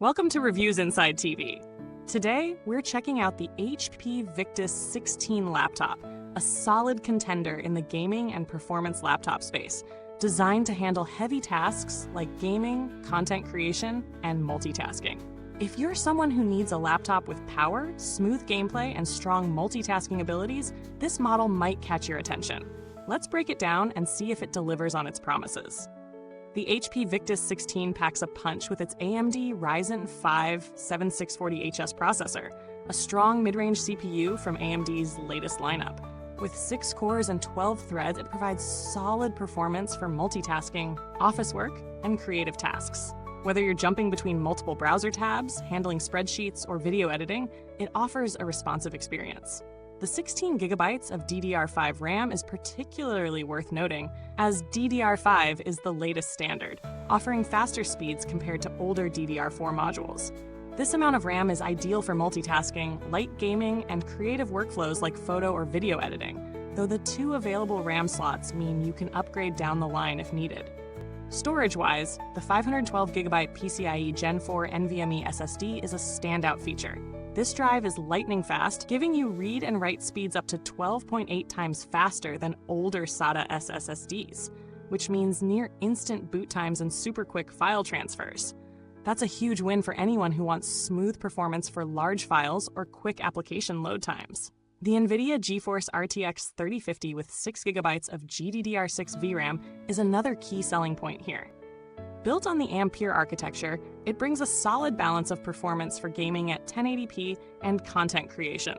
Welcome to Reviewsinsidetv. Today, we're checking out the HP Victus 16 laptop, a solid contender in the gaming and performance laptop space, designed to handle heavy tasks like gaming, content creation, and multitasking. If you're someone who needs a laptop with power, smooth gameplay, and strong multitasking abilities, this model might catch your attention. Let's break it down and see if it delivers on its promises. The HP Victus 16 packs a punch with its AMD Ryzen 5 7640HS processor, a strong mid-range CPU from AMD's latest lineup. With 6 cores and 12 threads, it provides solid performance for multitasking, office work, and creative tasks. Whether you're jumping between multiple browser tabs, handling spreadsheets, or video editing, it offers a responsive experience. The 16 gigabytes of DDR5 RAM is particularly worth noting, as DDR5 is the latest standard, offering faster speeds compared to older DDR4 modules. This amount of RAM is ideal for multitasking, light gaming, and creative workflows like photo or video editing, though the 2 available RAM slots mean you can upgrade down the line if needed. Storage-wise, the 512GB PCIe Gen 4 NVMe SSD is a standout feature. This drive is lightning fast, giving you read and write speeds up to 12.8 times faster than older SATA SSDs, which means near instant boot times and super quick file transfers. That's a huge win for anyone who wants smooth performance for large files or quick application load times. The NVIDIA GeForce RTX 3050 with 6GB of GDDR6 VRAM is another key selling point here. Built on the Ampere architecture, it brings a solid balance of performance for gaming at 1080p and content creation.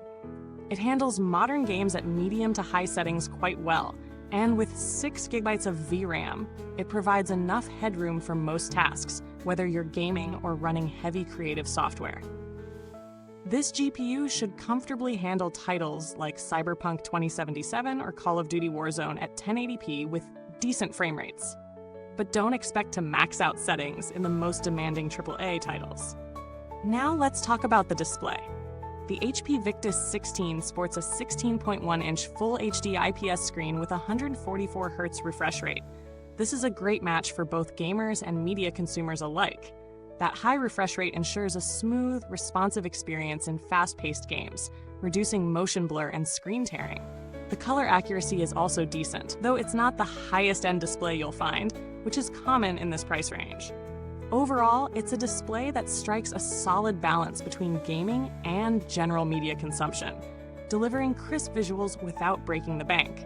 It handles modern games at medium to high settings quite well, and with 6GB of VRAM, it provides enough headroom for most tasks, whether you're gaming or running heavy creative software. This GPU should comfortably handle titles like Cyberpunk 2077 or Call of Duty Warzone at 1080p with decent frame rates. But don't expect to max out settings in the most demanding AAA titles. Now let's talk about the display. The HP Victus 16 sports a 16.1-inch Full HD IPS screen with a 144Hz refresh rate. This is a great match for both gamers and media consumers alike. That high refresh rate ensures a smooth, responsive experience in fast-paced games, reducing motion blur and screen tearing. The color accuracy is also decent, though it's not the highest-end display you'll find, which is common in this price range. Overall, it's a display that strikes a solid balance between gaming and general media consumption, delivering crisp visuals without breaking the bank.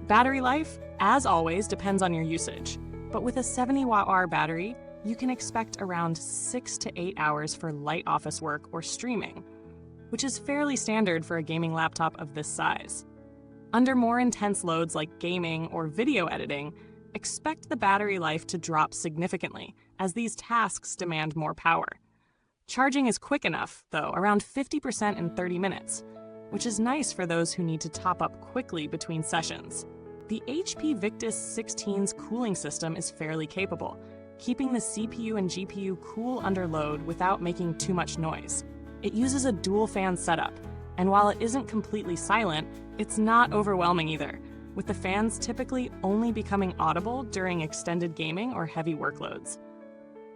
Battery life, as always, depends on your usage, but with a 70-watt-hour battery, you can expect around 6 to 8 hours for light office work or streaming, which is fairly standard for a gaming laptop of this size. Under more intense loads like gaming or video editing, expect the battery life to drop significantly, as these tasks demand more power. Charging is quick enough, though, around 50% in 30 minutes, which is nice for those who need to top up quickly between sessions. The HP Victus 16's cooling system is fairly capable, keeping the CPU and GPU cool under load without making too much noise. It uses a dual-fan setup, and while it isn't completely silent, it's not overwhelming either, with the fans typically only becoming audible during extended gaming or heavy workloads.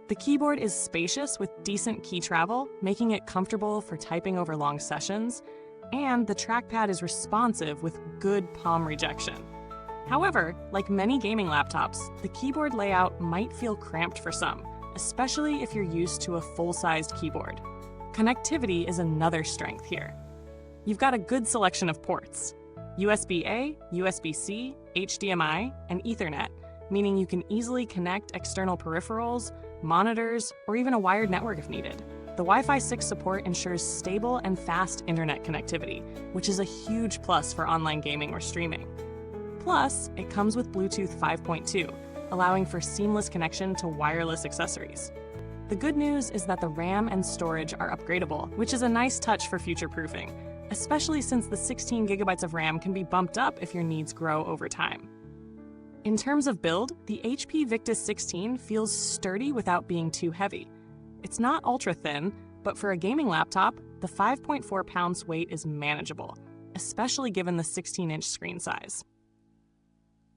The keyboard is spacious with decent key travel, making it comfortable for typing over long sessions, and the trackpad is responsive with good palm rejection. However, like many gaming laptops, the keyboard layout might feel cramped for some, especially if you're used to a full-sized keyboard. Connectivity is another strength here. You've got a good selection of ports: USB-A, USB-C, HDMI, and Ethernet, meaning you can easily connect external peripherals, monitors, or even a wired network if needed. The Wi-Fi 6 support ensures stable and fast internet connectivity, which is a huge plus for online gaming or streaming. Plus, it comes with Bluetooth 5.2, allowing for seamless connection to wireless accessories. The good news is that the RAM and storage are upgradable, which is a nice touch for future-proofing, especially since the 16 gigabytes of RAM can be bumped up if your needs grow over time. In terms of build, the HP Victus 16 feels sturdy without being too heavy. It's not ultra-thin, but for a gaming laptop, the 5.4 pounds weight is manageable, especially given the 16-inch screen size.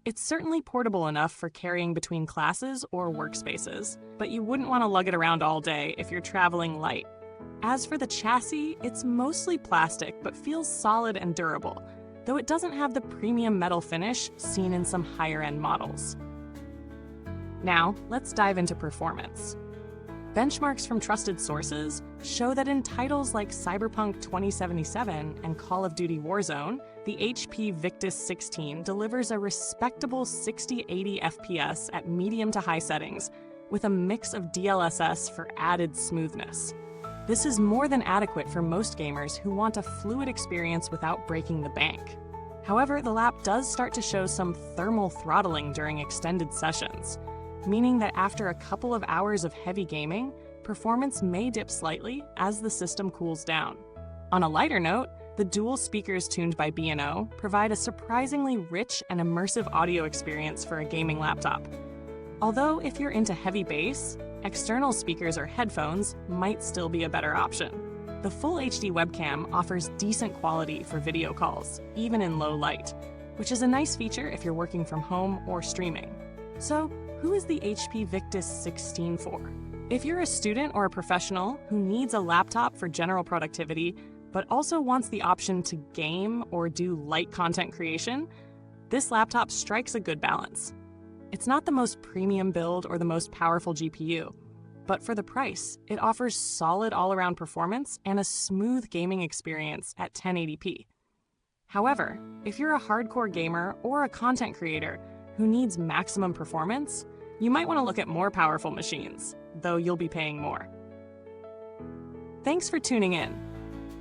It's certainly portable enough for carrying between classes or workspaces, but you wouldn't want to lug it around all day if you're traveling light. As for the chassis, it's mostly plastic but feels solid and durable, though it doesn't have the premium metal finish seen in some higher-end models. Now, let's dive into performance. Benchmarks from trusted sources show that in titles like Cyberpunk 2077 and Call of Duty Warzone, the HP Victus 16 delivers a respectable 60-80 FPS at medium to high settings, with a mix of DLSS for added smoothness. This is more than adequate for most gamers who want a fluid experience without breaking the bank. However, the lap does start to show some thermal throttling during extended sessions, meaning that after a couple of hours of heavy gaming, performance may dip slightly as the system cools down. On a lighter note, the dual speakers tuned by B&O provide a surprisingly rich and immersive audio experience for a gaming laptop. Although if you're into heavy bass, external speakers or headphones might still be a better option. The Full HD webcam offers decent quality for video calls, even in low light, which is a nice feature if you're working from home or streaming. So, who is the HP Victus 16 for? If you're a student or a professional who needs a laptop for general productivity, but also wants the option to game or do light content creation, this laptop strikes a good balance. It's not the most premium build or the most powerful GPU, but for the price, it offers solid all-around performance and a smooth gaming experience at 1080p. However, if you're a hardcore gamer or a content creator who needs maximum performance, you might want to look at more powerful machines, though you'll be paying more. Thanks for tuning in.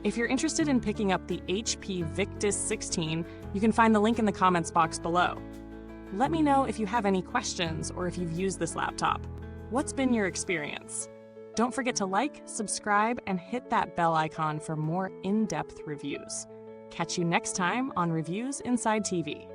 If you're interested in picking up the HP Victus 16, you can find the link in the comments box below. Let me know if you have any questions or if you've used this laptop. What's been your experience? Don't forget to like, subscribe, and hit that bell icon for more in-depth reviews. Catch you next time on Reviews Inside TV.